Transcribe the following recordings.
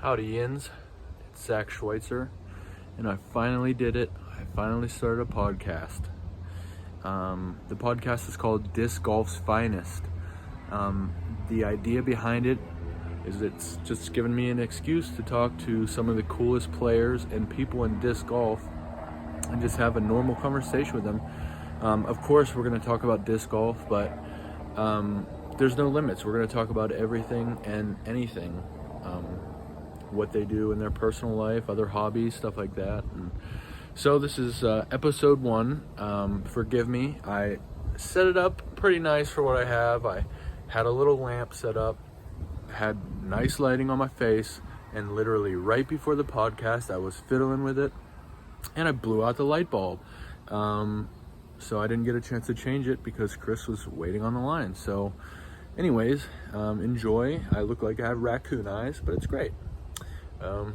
Howdy, Yins. It's Zach Schweitzer, and I finally did it. I finally started a podcast. The podcast is called Disc Golf's Finest. The idea behind it is it's just given me an excuse to talk to some of the coolest players and people in disc golf and just have a normal conversation with them. Of course, we're going to talk about disc golf, but there's no limits. We're going to talk about everything and anything. What they do in their personal life, other hobbies, stuff like that. And so this is episode 1. Forgive me, I set it up pretty nice for what I have. I had a little lamp set up, had nice lighting on my face, and literally right before the podcast I was fiddling with it and I blew out the light bulb. So I didn't get a chance to change it because Chris was waiting on the line. So anyways, enjoy. I look like I have raccoon eyes, but it's great.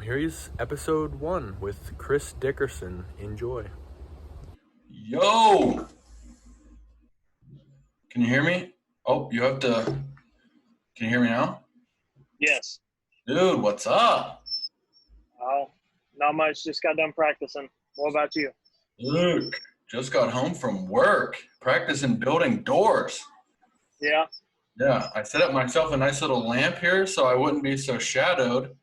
Here's episode 1 with Chris Dickerson. Enjoy. Yo! Can you hear me? Oh, you have to... Can you hear me now? Yes. Dude, what's up? Oh, not much. Just got done practicing. What about you? Luke, just got home from work, practicing building doors. Yeah. Yeah, I set up myself a nice little lamp here so I wouldn't be so shadowed.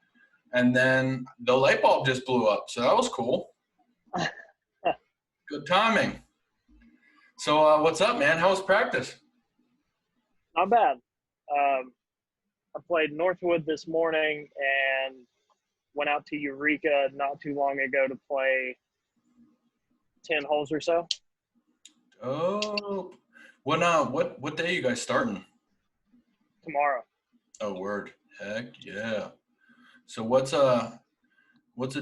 And then the light bulb just blew up, so that was cool. Good timing. So what's up, man? How was practice? Not bad. I played Northwood this morning and went out to Eureka not too long ago to play 10 holes or so. Oh, what day are you guys starting? Tomorrow. Oh, word. Heck yeah. So what's a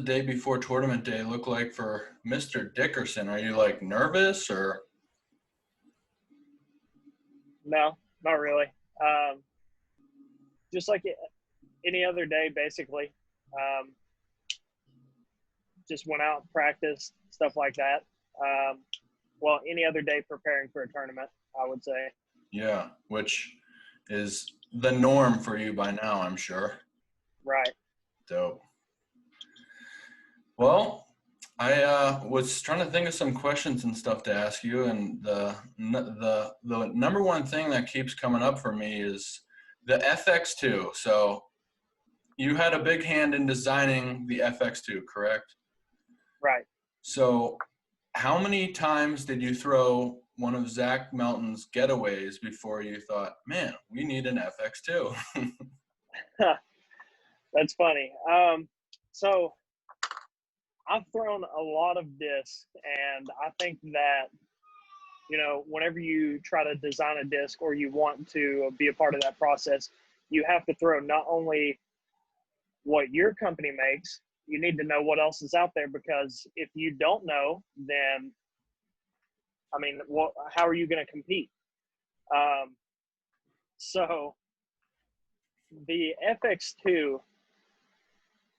day before tournament day look like for Mr. Dickerson? Are you like nervous or? No, not really. Just like any other day, basically. Just went out, practiced, stuff like that. Well, any other day preparing for a tournament, I would say. Yeah, which is the norm for you by now, I'm sure. Right. Dope. Well, I was trying to think of some questions and stuff to ask you, and the number one thing that keeps coming up for me is the FX2. So you had a big hand in designing the FX2, correct? Right. So how many times did you throw one of Zach Melton's getaways before you thought, man, we need an FX2? That's funny. So I've thrown a lot of discs, and I think that, whenever you try to design a disc or you want to be a part of that process, you have to throw not only what your company makes, you need to know what else is out there, because if you don't know, then, how are you going to compete? So the FX2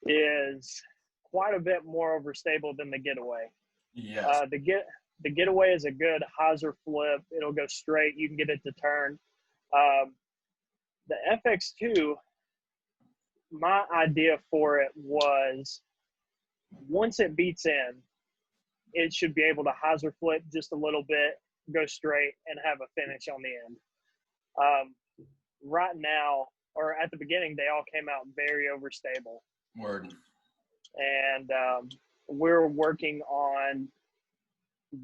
is quite a bit more overstable than the getaway. Yes. The getaway is a good hyzer flip. It'll go straight. You can get it to turn. The FX2, my idea for it was once it beats in, it should be able to hyzer flip just a little bit, go straight, and have a finish on the end. Right now, or at the beginning, they all came out very overstable. Word. And we're working on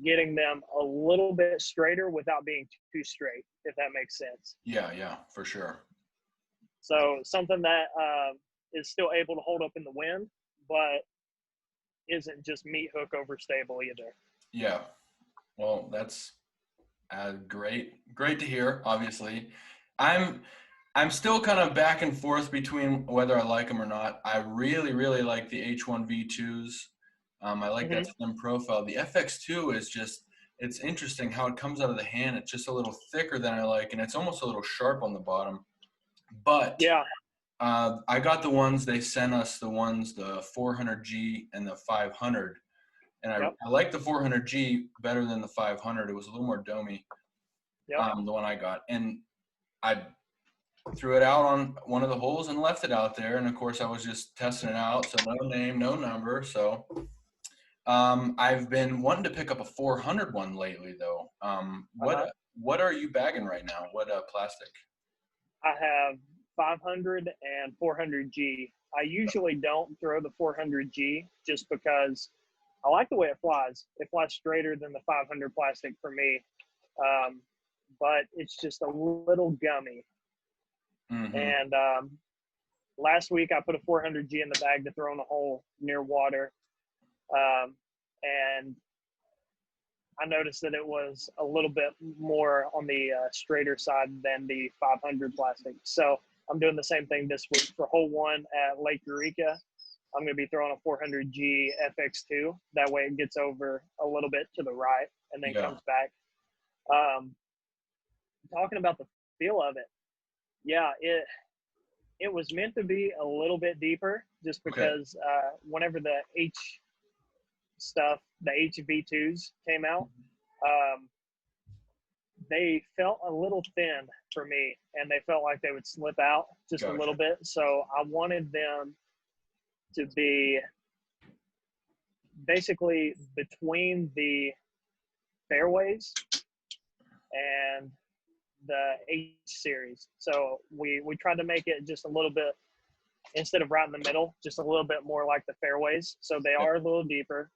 getting them a little bit straighter without being too straight, if that makes sense. Yeah, for sure. So something that is still able to hold up in the wind, but isn't just meat hook overstable either. Yeah. Well, that's great to hear, obviously. I'm still kind of back and forth between whether I like them or not. I really, really like the H1V2s. I like that slim profile. The FX2 is just, it's interesting how it comes out of the hand. It's just a little thicker than I like, and it's almost a little sharp on the bottom. But yeah, I got the ones they sent us, the 400G and the 500. And I like the 400G better than the 500. It was a little more domey, the one I got. And threw it out on one of the holes and left it out there. And of course, I was just testing it out. So no name, no number. So I've been wanting to pick up a 400 one lately, though. What are you bagging right now? What plastic? I have 500 and 400G. I usually don't throw the 400G just because I like the way it flies. It flies straighter than the 500 plastic for me, but it's just a little gummy. Mm-hmm. And last week I put a 400G in the bag to throw in a hole near water, and I noticed that it was a little bit more on the straighter side than the 500 plastic. So I'm doing the same thing this week for hole 1 at Lake Eureka. I'm going to be throwing a 400G FX2. That way it gets over a little bit to the right and then comes back. Talking about the feel of it, yeah, it was meant to be a little bit deeper just because whenever the the HV2s came out, they felt a little thin for me, and they felt like they would slip out just a little bit. So I wanted them to be basically between the fairways and the H series. So we tried to make it just a little bit, instead of right in the middle, just a little bit more like the fairways. So they are a little deeper.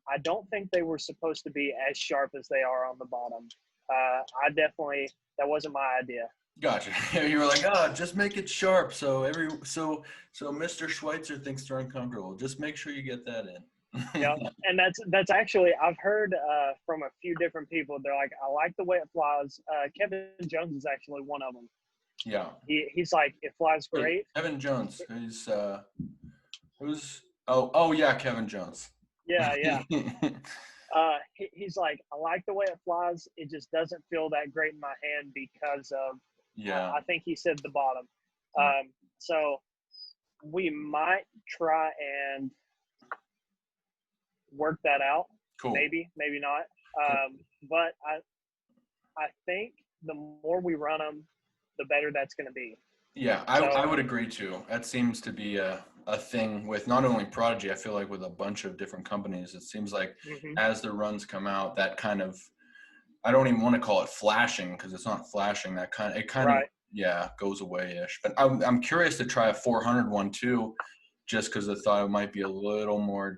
I don't think they were supposed to be as sharp as they are on the bottom. That wasn't my idea. Gotcha. You were like, just make it sharp. So Mr. Schweitzer thinks they're uncomfortable. Just make sure you get that in. Yeah, and that's actually, I've heard from a few different people. They're like, I like the way it flies. Kevin Jones is actually one of them. Yeah. He's like, it flies great. Kevin Jones. Yeah, Kevin Jones. Yeah. He's like, I like the way it flies. It just doesn't feel that great in my hand because of, I think he said the bottom. So we might try and work that out. Cool. Maybe not. But I think the more we run them, the better that's going to be. Yeah, I would agree too. That seems to be a thing with not only Prodigy, I feel like with a bunch of different companies. It seems like as the runs come out, that kind of, I don't even want to call it flashing because it's not flashing. It kind of goes away-ish. But I'm curious to try a 400 one too, just because I thought it might be a little more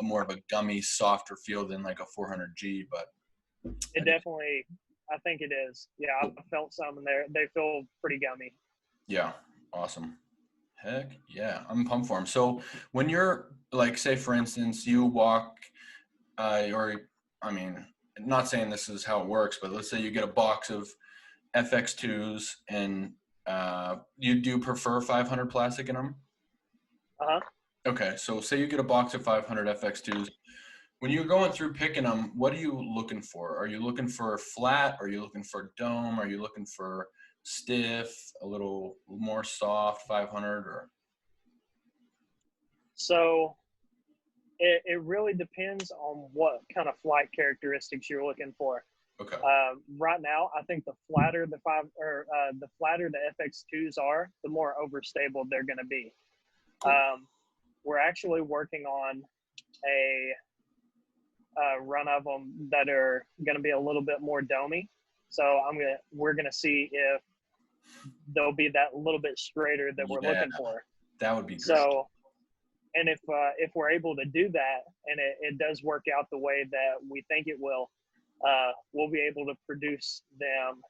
more of a gummy, softer feel than like a 400G. But it definitely, I think it is. Yeah, I've felt some in there. They feel pretty gummy. Yeah, awesome. Heck yeah, I'm pumped for them. So when you're like, say for instance, you walk, not saying this is how it works, but let's say you get a box of FX2s and you do prefer 500 plastic in them? Okay, so say you get a box of 500 FX2s. When you're going through picking them, what are you looking for? Are you looking for flat? Are you looking for dome? Are you looking for stiff, a little more soft 500? Or so it really depends on what kind of flight characteristics you're looking for. Okay. Right now, I think the flatter the FX2s are, the more overstable they're going to be. Cool. We're actually working on a run of them that are going to be a little bit more domey. So we're gonna see if they'll be that little bit straighter that we're looking for. That would be great. So, and if we're able to do that and it does work out the way that we think it will, we'll be able to produce them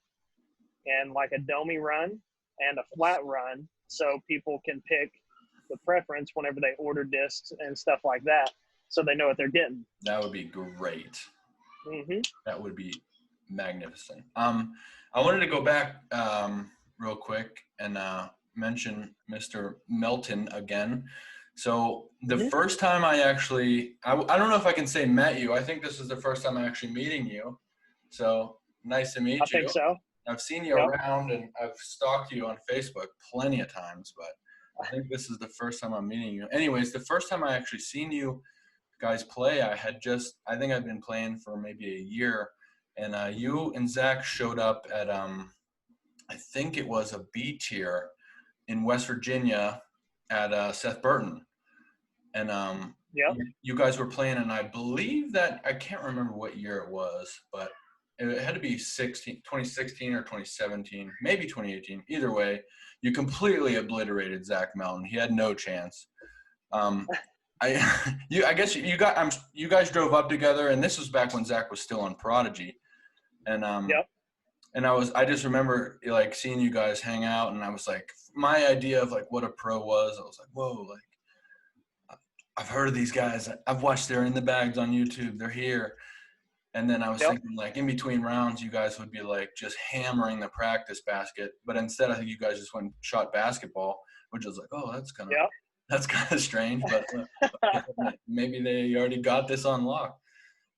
in like a domey run and a flat run, so people can pick the preference whenever they order discs and stuff like that, so they know what they're getting. That would be great. That would be magnificent. I wanted to go back real quick and mention Mr. Melton again. So the first time I don't know if I can say met you. I think this is the first time I'm actually meeting you. So nice to meet you. I think so. I've seen you around and I've stalked you on Facebook plenty of times, but I think this is the first time I'm meeting you. Anyways, the first time I actually seen you guys play, I think I'd been playing for maybe a year, and you and Zach showed up at I think it was a beach here in West Virginia at Seth Burton. And Yep. you guys were playing, and I believe that, I can't remember what year it was, but it had to be 2016 or 2017, maybe 2018. Either way, you completely obliterated Zach Melton. He had no chance. I guess you guys drove up together, and this was back when Zach was still on Prodigy, and Yep. and I just remember like seeing you guys hang out, and I was like, my idea of like what a pro was, I was like, whoa, like I've heard of these guys, I've watched their In the Bags on YouTube, they're here. And then I was thinking, like, in between rounds, you guys would be, like, just hammering the practice basket. But instead, I think you guys just went and shot basketball, which was like, oh, that's kind of strange. But maybe they already got this on lock.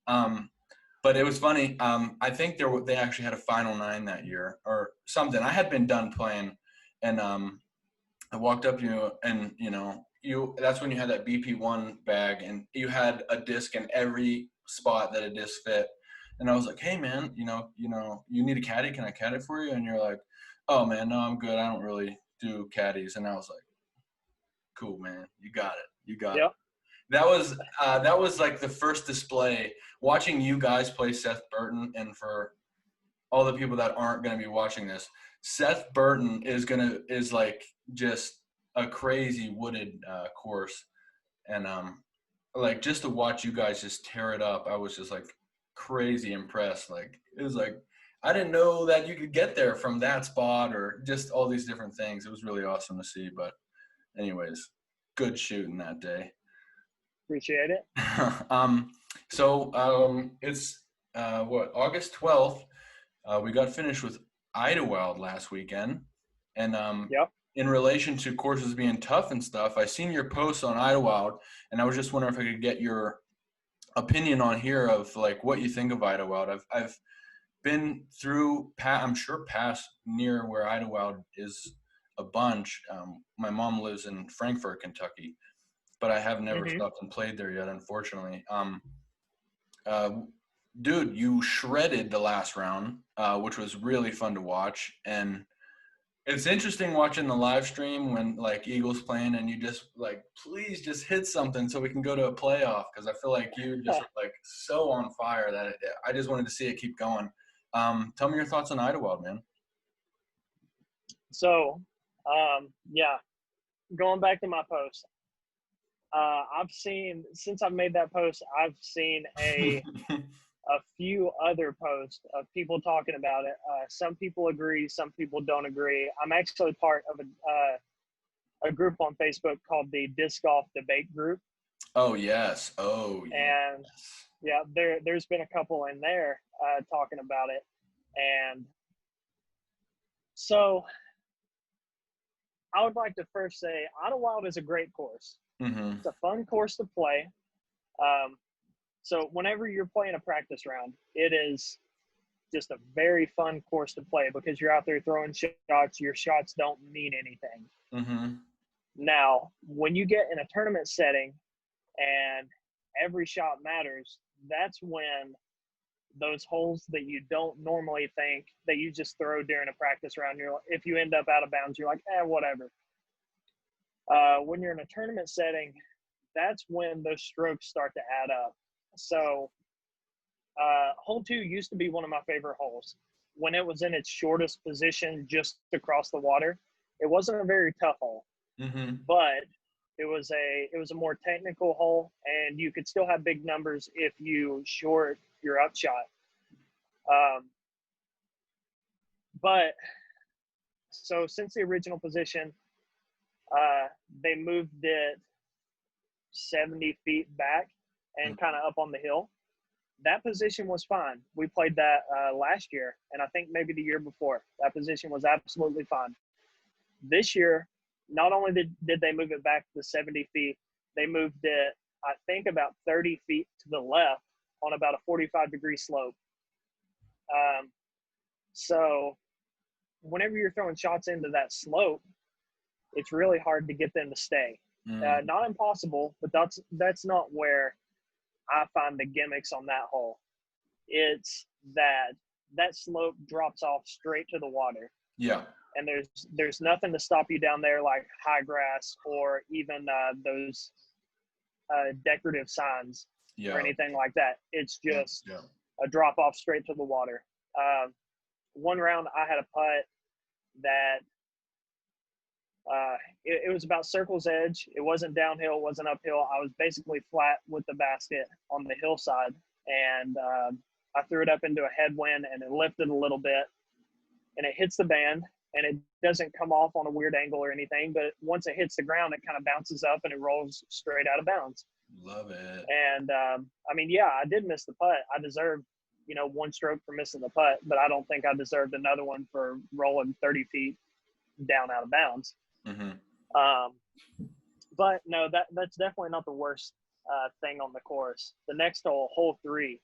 But it was funny. I think they actually had a Final Nine that year or something. I had been done playing, and I walked up to you, and, that's when you had that BP1 bag, and you had a disc in every spot that a disc fit. And I was like, hey man, you need a caddy, can I caddy for you? And you're like, oh man, no, I'm good, I don't really do caddies. And I was like, cool man, you got it. That was like the first display, watching you guys play Seth Burton. And for all the people that aren't going to be watching this, Seth Burton is like just a crazy wooded course. And like, just to watch you guys just tear it up, I was just like crazy impressed. Like, it was like, I didn't know that you could get there from that spot, or just all these different things. It was really awesome to see. But anyways, good shooting that day. Appreciate it. It's August 12th. We got finished with Idlewild last weekend. And in relation to courses being tough and stuff, I seen your posts on Idlewild, and I was just wondering if I could get your opinion on here of like what you think of Idlewild. I've been through, I'm sure past near where Idlewild is a bunch. My mom lives in Frankfort, Kentucky, but I have never stopped and played there yet, unfortunately. Dude, you shredded the last round, which was really fun to watch. And it's interesting watching the live stream when like Eagles playing, and you just like, please just hit something so we can go to a playoff. Cause I feel like you just like so on fire that I just wanted to see it keep going. Tell me your thoughts on Idlewild, man. So, going back to my post, I've seen, since I've made that post, I've seen a few other posts of people talking about it. Some people agree, some people don't agree. I'm actually part of a group on Facebook called the Disc Golf Debate Group. Oh yes. And there's been a couple in there talking about it. And so I would like to first say Idlewild is a great course. It's a fun course to play. So whenever you're playing a practice round, it is just a very fun course to play because you're out there throwing shots. Your shots don't mean anything. Now, when you get in a tournament setting and every shot matters, that's when those holes that you don't normally think that you just throw during a practice round, if you end up out of bounds, you're like, whatever. When you're in a tournament setting, that's when those strokes start to add up. So hole 2 used to be one of my favorite holes. When it was in its shortest position just across the water, it wasn't a very tough hole, but it was a more technical hole, and you could still have big numbers if you short your upshot. But so since the original position, they moved it 70 feet back and kind of up on the hill. That position was fine. We played that last year, and I think maybe the year before. That position was absolutely fine. This year, not only did they move it back to 70 feet, they moved it, I think, about 30 feet to the left on about a 45-degree slope. So whenever you're throwing shots into that slope, it's really hard to get them to stay. Not impossible, but that's not where I find the gimmicks on that hole. It's that slope drops off straight to the water. Yeah. And there's nothing to stop you down there like high grass or even those decorative signs or Yeah. anything like that. It's just Yeah. a drop off straight to the water. One round I had a putt that it was about circle's edge. It wasn't downhill, it wasn't uphill. I was basically flat with the basket on the hillside, and I threw it up into a headwind, and it lifted a little bit, and it hits the band, and it doesn't come off on a weird angle or anything, but once it hits the ground, it kind of bounces up and it rolls straight out of bounds. Love it. And I mean, yeah, I did miss the putt. I deserved, one stroke for missing the putt, but I don't think I deserved another one for rolling 30 feet down out of bounds. Mm-hmm. But no, that's definitely not the worst thing on the course. The next hole, hole 3,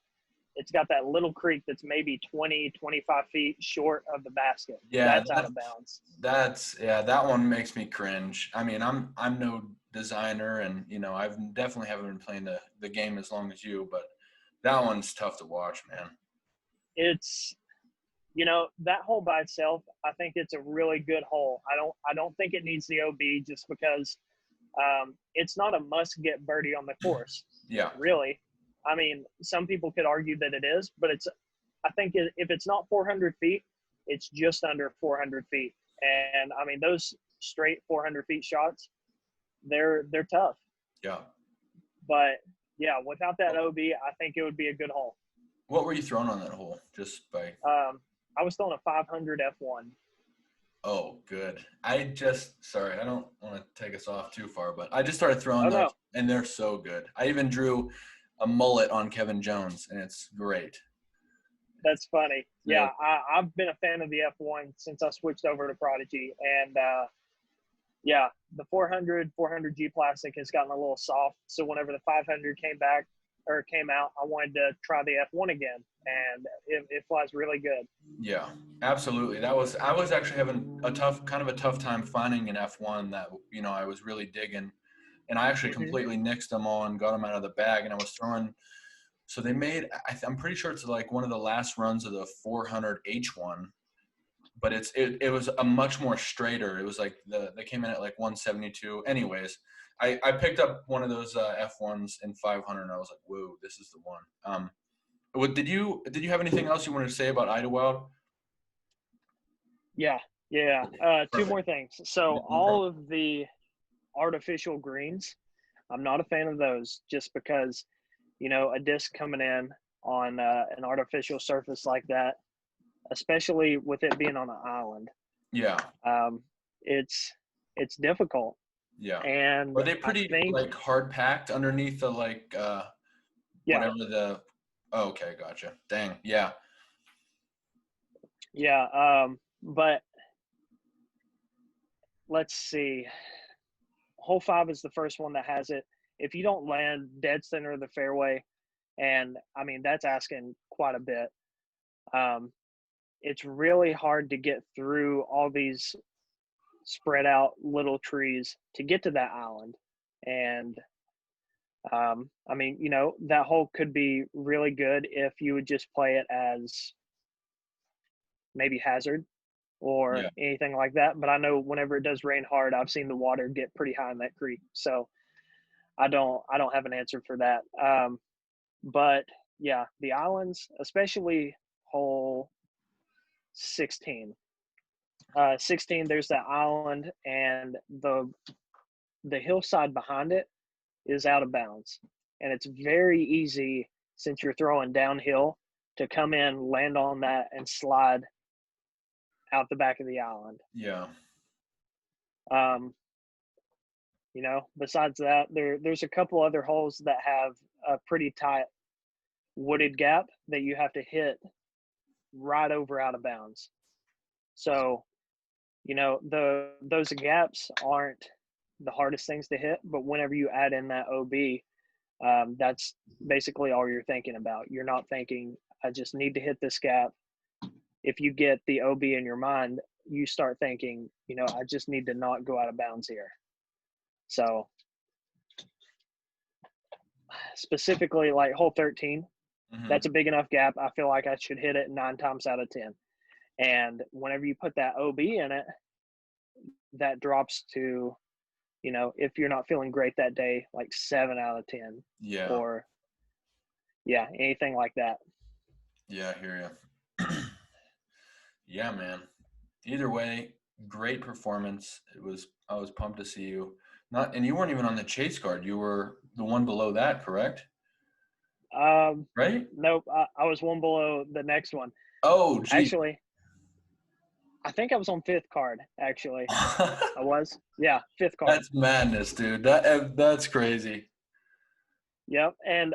it's got that little creek that's maybe 20, 25 feet short of the basket. Yeah, That's out of bounds. That one makes me cringe. I mean, I'm no designer, and I've definitely haven't been playing the game as long as you, but that one's tough to watch, man. It's that hole by itself, I think it's a really good hole. I don't think it needs the OB just because it's not a must get birdie on the course. Yeah. Really. I mean, some people could argue that it is, but I think if it's not 400 feet, it's just under 400 feet. And I mean, those straight 400 feet shots, they're tough. Yeah. But yeah, without that OB, I think it would be a good hole. What were you throwing on that hole? Just by. I was throwing a 500 F1. Oh, good. Sorry, I don't want to take us off too far, but I just started throwing those, no. And they're so good. I even drew a mullet on Kevin Jones, and it's great. That's funny. Yeah, I've been a fan of the F1 since I switched over to Prodigy, and yeah, the 400 G plastic has gotten a little soft. So whenever the 500 came out, I wanted to try the F1 again, and it flies really good. Yeah, absolutely. I was actually having a tough time finding an F1 that I was really digging, and I actually completely nixed them all and got them out of the bag, and I was throwing. So they made. I'm pretty sure it's like one of the last runs of the 400 H1, but it was a much more straighter. It was like they came in at like 172. Anyways, I picked up one of those F1s in 500, and I was like, whoa, this is the one. Did you have anything else you wanted to say about Idlewild? Yeah. Two more things. So all of the artificial greens, I'm not a fan of those, just because a disc coming in on an artificial surface like that, especially with it being on an island. Yeah. It's difficult. Yeah. And are they pretty like hard packed underneath the whatever the? Oh, okay, gotcha. Dang. Yeah. Yeah. But let's see. Hole 5 is the first one that has it. If you don't land dead center of the fairway, and I mean, that's asking quite a bit. It's really hard to get through all these spread out little trees to get to that island. And I mean, that hole could be really good if you would just play it as maybe hazard or anything like that. But I know whenever it does rain hard, I've seen the water get pretty high in that creek. So I don't have an answer for that. But yeah, the islands, especially hole 16. 16, there's that island, and the hillside behind it is out of bounds. And it's very easy, since you're throwing downhill, to come in, land on that, and slide out the back of the island. Yeah. Besides that, there's a couple other holes that have a pretty tight wooded gap that you have to hit right over out of bounds. So, those gaps aren't the hardest things to hit, but whenever you add in that OB, that's basically all you're thinking about. You're not thinking, I just need to hit this gap. If you get the OB in your mind, you start thinking, I just need to not go out of bounds here. So specifically like hole 13, that's a big enough gap. I feel like I should hit it 9 times out of 10. And whenever you put that OB in it, that drops to, if you're not feeling great that day, like 7 out of 10, Yeah. or anything like that. Yeah, I hear you. Yeah, man. Either way, great performance. I was pumped to see you. And you weren't even on the chase card. You were the one below that, correct? Right? Nope. I was one below the next one. Oh, geez. Actually, I think I was on 5th card, actually. I was? Yeah, 5th card. That's madness, dude. That's crazy. Yep. And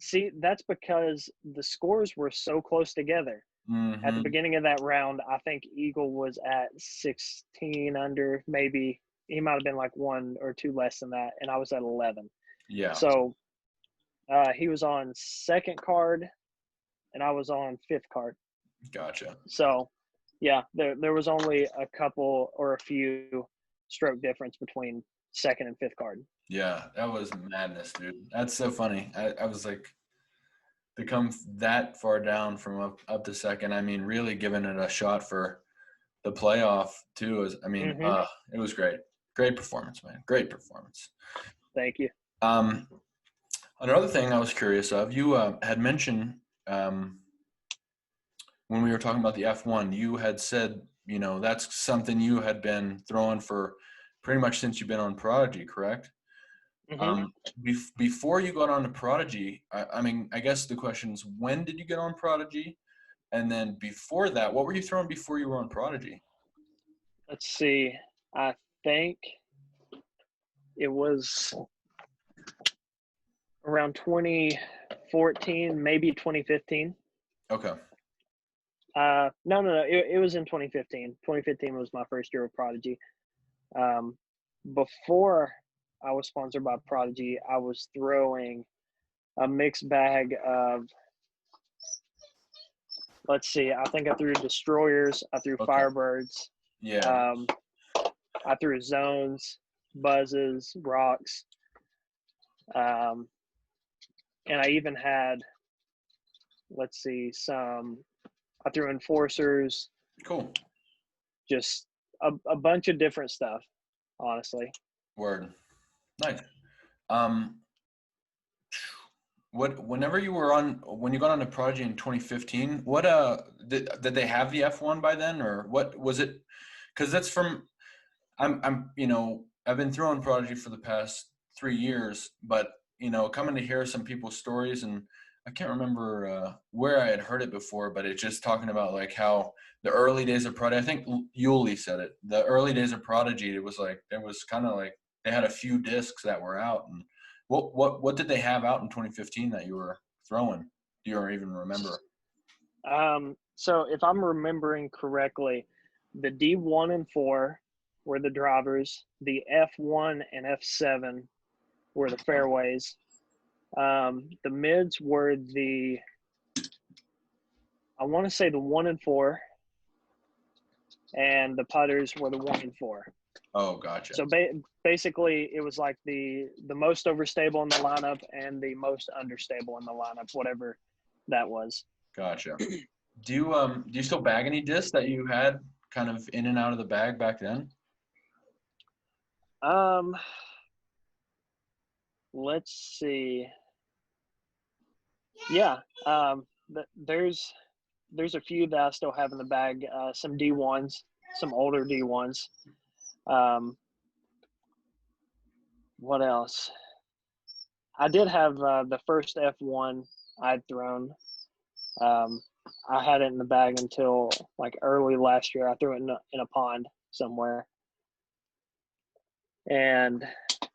see, that's because the scores were so close together. Mm-hmm. At the beginning of that round, I think Eagle was at 16 under, maybe. He might have been like 1 or 2 less than that, and I was at 11. Yeah. So he was on 2nd card, and I was on 5th card. Gotcha. So, yeah, there was only a couple or a few stroke difference between 2nd and 5th card. Yeah, that was madness, dude. That's so funny. I was like, to come that far down from up to 2nd, I mean, really giving it a shot for the playoff too. It was great. Great performance, man. Great performance. Thank you. Another thing I was curious of, you had mentioned when we were talking about the F1, you had said, that's something you had been throwing for pretty much since you've been on Prodigy, correct? Mm-hmm. Before you got on to Prodigy, I guess the question is, when did you get on Prodigy? And then before that, what were you throwing before you were on Prodigy? Let's see. I think it was around 2014, maybe 2015. Okay. No. It was in 2015. 2015 was my first year with Prodigy. Before I was sponsored by Prodigy, I was throwing a mixed bag of, let's see, I think I threw Destroyers, I threw Firebirds. Yeah. I threw Zones, Buzzes, Rocks. And I even had, let's see, I threw Enforcers. Cool. Just a bunch of different stuff, honestly. Word. Nice. Whenever when you got on the Prodigy in 2015, what did they have the F1 by then, or what was it? Because that's from I've been throwing Prodigy for the past 3 years, but coming to hear some people's stories, and I can't remember where I had heard it before, but it's just talking about like how the early days of Prodigy. I think Yuli said it. The early days of Prodigy, it was kind of like they had a few discs that were out. And what did they have out in 2015 that you were throwing? Do you even remember? So if I'm remembering correctly, the D1 and 4 were the drivers. The F1 and F7 were the fairways. The mids were I want to say the 1 and 4, and the putters were the 1 and 4. Oh, gotcha. So basically, it was like the most overstable in the lineup and the most understable in the lineup, whatever that was. Gotcha. Do you still bag any discs that you had kind of in and out of the bag back then? Let's see. Yeah. There's a few that I still have in the bag. Some D1s, some older D1s. What else? I did have the first F1 I'd thrown. I had it in the bag until like early last year. I threw it in a pond somewhere. And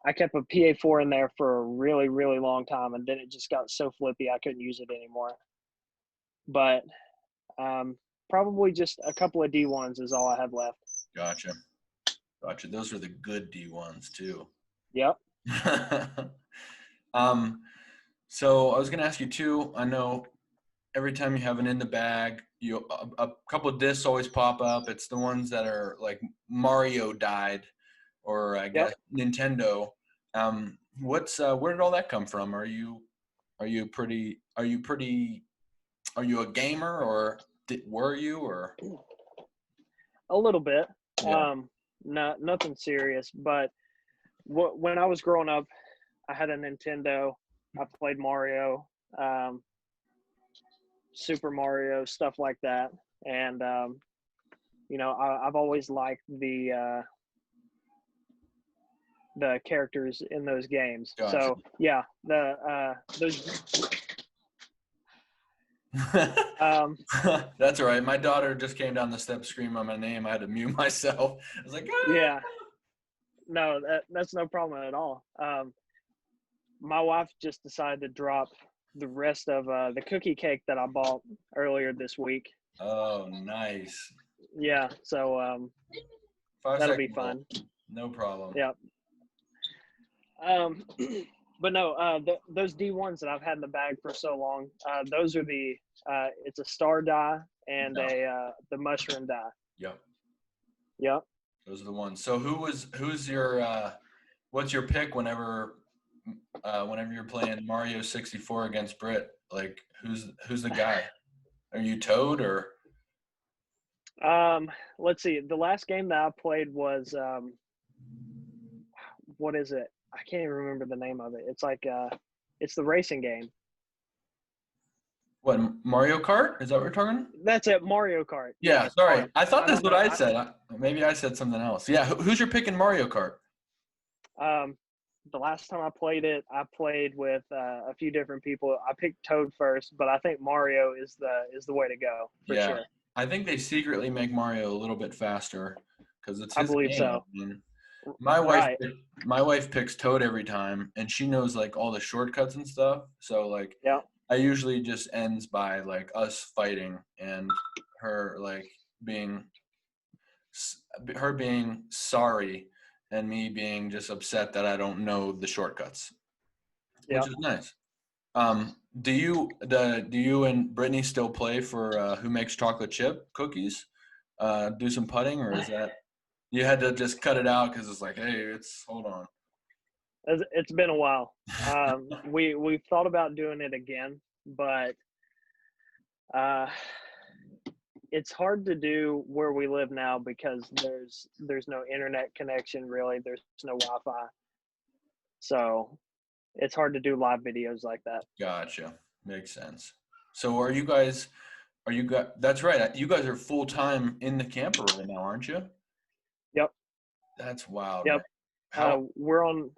I kept a PA4 in there for a really, really long time, and then it just got so flippy I couldn't use it anymore. But probably just a couple of D1s is all I have left. Gotcha. Those are the good D1s too. Yep. So I was going to ask you too, I know every time you have it in the bag, a couple of discs always pop up. It's the ones that are like Mario died, or I guess Nintendo. Where did all that come from? Are you a gamer, or were you or? A little bit. Yeah. Nothing serious, but when I was growing up, I had a Nintendo. I played Mario, Super Mario, stuff like that, and I've always liked the characters in those games. Gotcha. So yeah, those. That's all right. My daughter just came down the steps screaming my name. I had to mute myself. I was like, ah! Yeah, no, that's no problem at all. My wife just decided to drop the rest of the cookie cake that I bought earlier this week. Oh, nice. Yeah, so 5 that'll be second fun. No problem. Yeah. But no, those D1s that I've had in the bag for so long, those are it's a star die and the mushroom die. Yep. Yep. Those are the ones. So who's your what's your pick whenever you're playing Mario 64 against Brit? Like who's the guy? Are you Toad or? Let's see. The last game that I played was what is it? I can't even remember the name of it. It's like it's the racing game. What, Mario Kart? Is that what we're talking? That's it, Mario Kart. Yeah, sorry. I thought that's what I said. said. Maybe I said something else. Yeah, who's your pick in Mario Kart? The last time I played it, I played with a few different people. I picked Toad first, but I think Mario is the way to go for sure. I think they secretly make Mario a little bit faster because it's his I believe game. so. I mean, my wife picks Toad every time, and she knows like all the shortcuts and stuff. So like, yeah, I usually just ends by like us fighting and her like being sorry and me being just upset that I don't know the shortcuts, which is nice. Do you and Brittany still play for Who Makes Chocolate Chip Cookies? Do some putting, or is that you had to just cut it out because it's like, hey, hold on. It's been a while. We've thought about doing it again, but it's hard to do where we live now because there's no internet connection really. There's no Wi-Fi, so it's hard to do live videos like that. Gotcha, makes sense. So are you guys? That's right. You guys are full time in the camper right now, aren't you? Yep. That's wild. Yep. We're on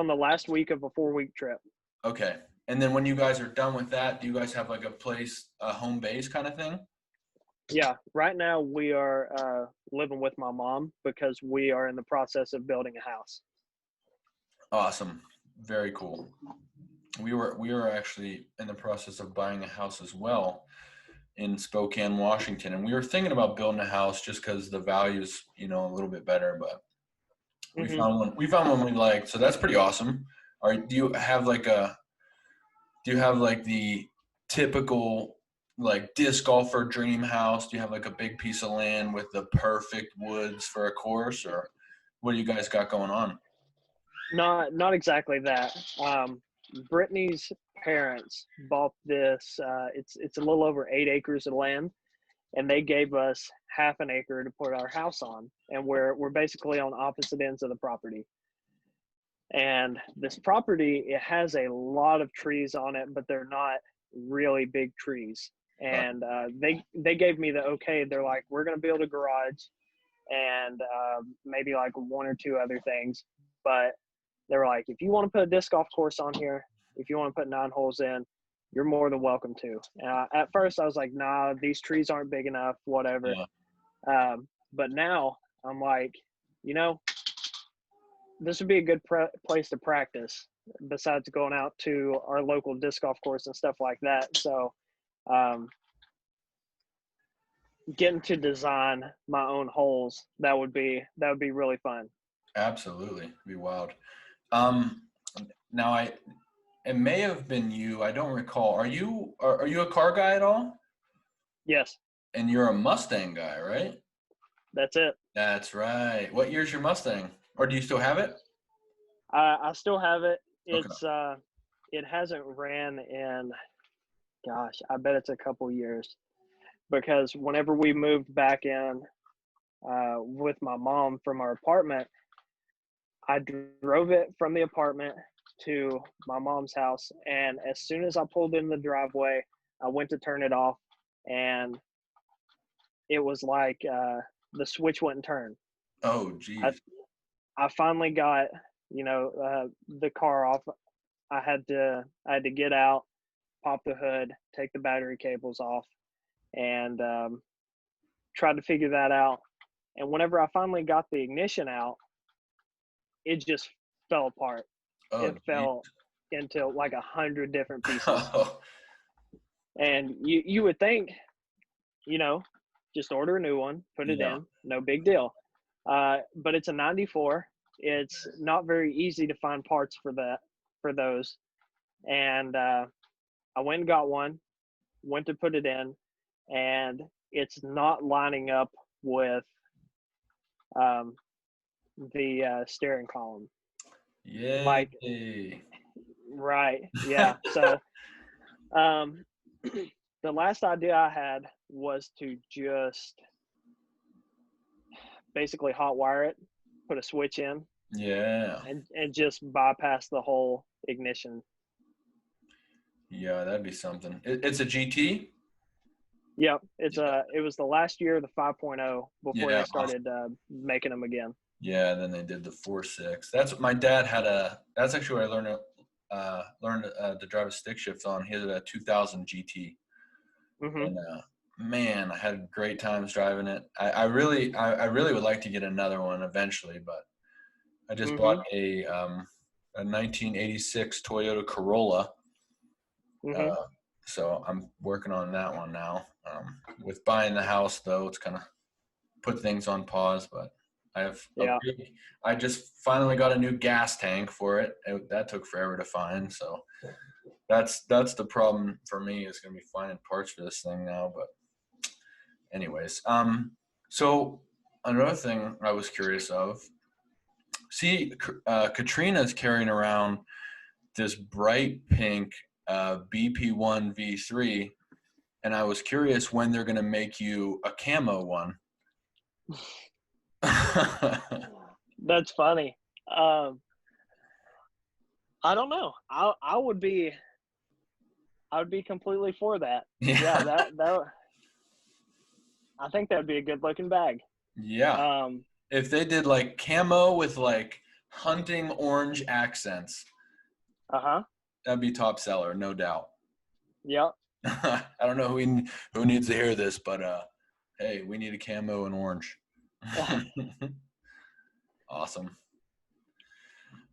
the last week of a 4-week trip. Okay. And then when you guys are done with that, do you guys have like a home base kind of thing? Yeah. Right now we are living with my mom because we are in the process of building a house. Awesome. Very cool. We were actually in the process of buying a house as well in Spokane, Washington. And we were thinking about building a house just because the value's, a little bit better, but we found one we liked. So that's pretty awesome. All right. Do you have like the typical like disc golfer dream house? Do you have like a big piece of land with the perfect woods for a course, or what do you guys got going on? Not exactly that. Brittany's parents bought this. It's a little over 8 acres of land, and they gave us half an acre to put our house on, and we're basically on opposite ends of the property. And this property, it has a lot of trees on it, but they're not really big trees. And they gave me the okay. They're like, we're gonna build a garage and maybe like 1 or 2 other things, but they were like, if you want to put a disc golf course on here, if you want to put 9 holes in, you're more than welcome to. At first I was like, nah, these trees aren't big enough, whatever. Yeah. But now I'm like, this would be a good place to practice besides going out to our local disc golf course and stuff like that. So getting to design my own holes, that would be really fun. Absolutely. It'd be wild. Now it may have been you. I don't recall. Are you a car guy at all? Yes. And you're a Mustang guy, right? That's it. That's right. What year's your Mustang? Or do you still have it? I still have it. It's okay. It hasn't ran in, gosh, I bet it's a couple years. because whenever we moved back in with my mom from our apartment, I drove it from the apartment to my mom's house, and as soon as I pulled in the driveway, I went to turn it off, and it was like the switch wouldn't turn. Oh, I geez. I finally got the car off. I had to get out, pop the hood, take the battery cables off, and tried to figure that out. And whenever I finally got the ignition out, it just fell apart. Oh, It geez. fell into like 100 different pieces. Oh, And you would think, just order a new one, put it yeah. in, no big deal. But it's a 94. It's not very easy to find parts for those. And I went and got one, went to put it in, and it's not lining up with um, the steering column. Like, Yay. right, yeah. So um, the last idea I had was to just basically hot wire it, put a switch in, Yeah. and just bypass the whole ignition. Yeah, that'd be something. It's a GT? Yep, Yeah. it was the last year of the 5.0 before Yeah. they started making them again. Yeah, and then they did the 4.6. That's what my dad had that's actually where I learned to drive a stick shift on. He had a 2000 GT. Hmm. And man, I had great times driving it. I really would like to get another one eventually, but I just bought Hmm. a 1986 Toyota Corolla. Hmm. Uh, so I'm working on that one now. With buying the house though, it's kind of put things on pause, but Yeah. I just finally got a new gas tank for it. That took forever to find. So that's the problem for me, is going to be finding parts for this thing now. But anyways, so another thing I was curious of, see, Katrina's carrying around this bright pink BP1 V3, and I was curious when they're going to make you a camo one. That's funny. Um, I don't know. I would be completely for that. Yeah, Yeah. that I think that would be a good looking bag. Yeah. Um, If they did like camo with like hunting orange accents, uh-huh. that'd be top seller, no doubt. Yep. I don't know who needs to hear this, but hey, we need a camo and orange. Awesome.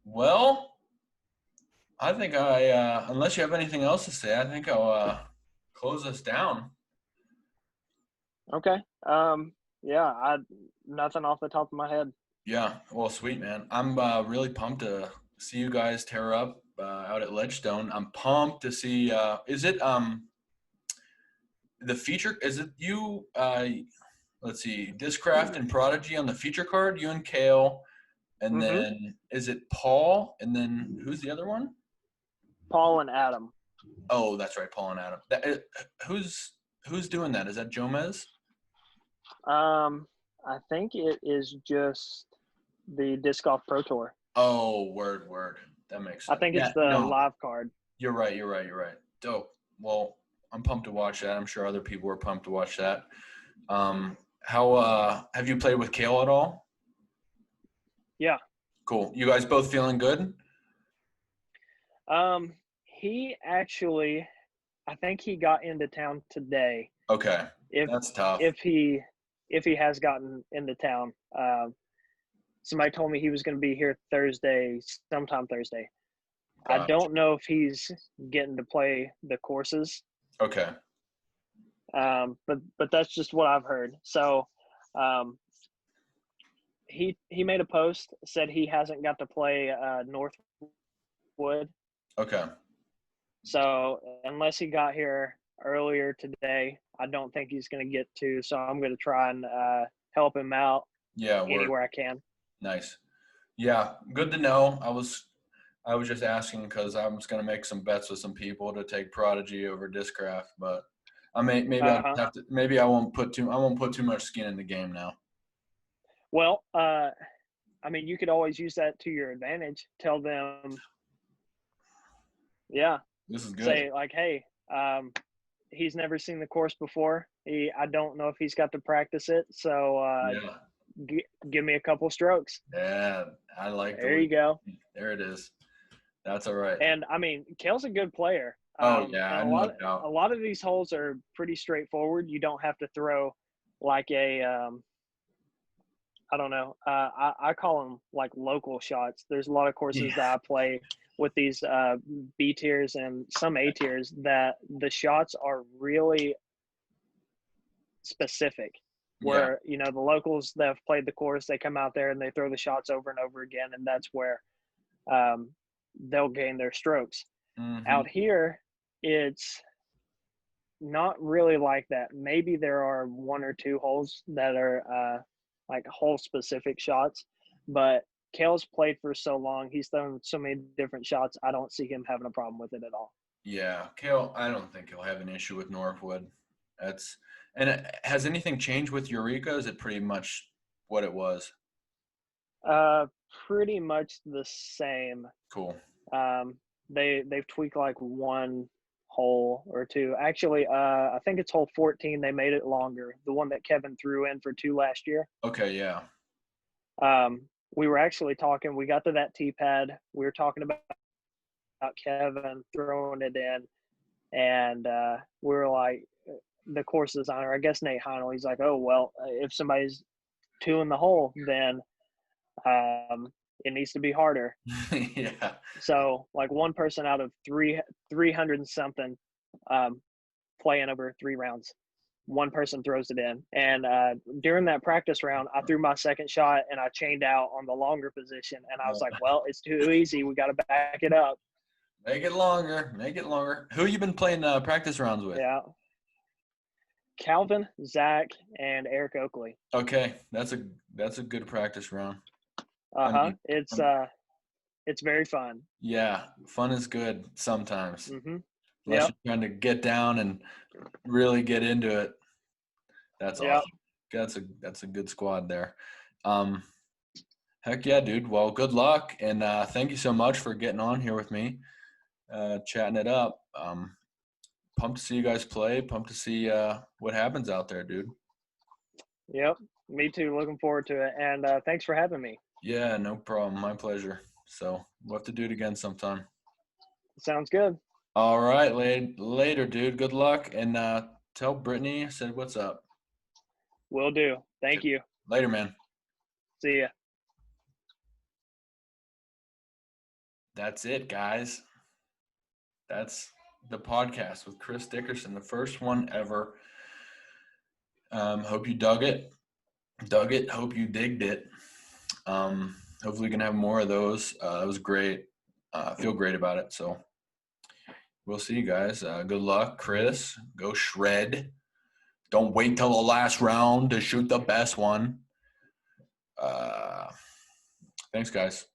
Well, I think unless you have anything else to say, I think I'll close us down. Okay. Yeah, nothing off the top of my head. Yeah, well, sweet, man. I'm really pumped to see you guys tear up out at Ledgestone. I'm pumped to see. Is it the feature? Is it you? Let's see, Discraft and Prodigy on the feature card. You and Kale, and Mm-hmm. then is it Paul? And then who's the other one? Paul and Adam. Oh, that's right, Paul and Adam. Who's doing that? Is that Jomez? I think it is just the Disc Golf Pro Tour. Oh, word. That makes I sense. think it's Yeah, the no, live card. you're right. Dope. Well, I'm pumped to watch that. I'm sure other people are pumped to watch that. How have you played with Kale at all? Yeah. Cool. You guys both feeling good? He actually, I think he got into town today. Okay. If That's tough. if he has gotten into town, somebody told me he was going to be here sometime Thursday. I Gotcha. don't know if he's getting to play the courses. Okay. But that's just what I've heard. So, he made a post, said he hasn't got to play Northwood. Okay. So unless he got here earlier today, I don't think he's going to get to. So I'm going to try and help him out Yeah, anywhere I can. nice. Yeah, good to know. I was just asking because I was going to make some bets with some people to take Prodigy over Discraft, but Maybe I won't put too much skin in the game now. Well, I mean, you could always use that to your advantage. Tell them, yeah, This is good. say like, hey, he's never seen the course before. I don't know if he's got to practice it. So give me a couple strokes. Yeah, I like There you go. There it is. That's all right. And I mean, Kale's a good player. Oh yeah, and a lot of these holes are pretty straightforward. You don't have to throw like a I don't know. I call them like local shots. There's a lot of courses that I play with these B tiers and some A tiers that the shots are really specific. Where the locals that have played the course, they come out there and they throw the shots over and over again, and that's where they'll gain their strokes. Mm-hmm. Out here, it's not really like that. Maybe there are one or two holes that are like hole specific shots, but Kale's played for so long, he's thrown so many different shots, I don't see him having a problem with it at all. Yeah, Kale, I don't think he'll have an issue with Northwood. Has anything changed with Eureka? Is it pretty much what it was? Pretty much the same. Cool. They've tweaked like one hole or two. Actually, I think it's hole 14. They made it longer. The one that Kevin threw in for 2 last year. Okay, yeah. We were actually talking. We got to that tee pad. We were talking about Kevin throwing it in, and we were like, the course designer, I guess Nate Heinel, he's like, oh well, if somebody's 2 in the hole, then it needs to be harder. Yeah. So like one person out of 300 and something playing over 3 rounds, one person throws it in. And during that practice round, I threw my second shot and I chained out on the longer position. And I was like, well, it's too easy. We got to back it up. Make it longer. Who you been playing practice rounds with? Yeah. Calvin, Zach, and Eric Oakley. Okay, that's a good practice round. It's very fun. Yeah, fun is good sometimes. Mm-hmm. Unless you're trying to get down and really get into it. That's awesome. That's a good squad there. Heck yeah, dude. Well, good luck, and thank you so much for getting on here with me, chatting it up. Pumped to see you guys play. Pumped to see what happens out there, dude. Yep, me too. Looking forward to it, and thanks for having me. Yeah, no problem. My pleasure. So we'll have to do it again sometime. Sounds good. All right, later, dude. Good luck, and tell Brittany I said what's up. Will do. Thank you. Later, man. See ya. That's it, guys. That's the podcast with Chris Dickerson, the first one ever. Hope you dug it. Hope you digged it. Hopefully we can have more of those. That was great. I feel great about it. So we'll see you guys. Good luck, Chris. Go shred. Don't wait till the last round to shoot the best one. Thanks, guys.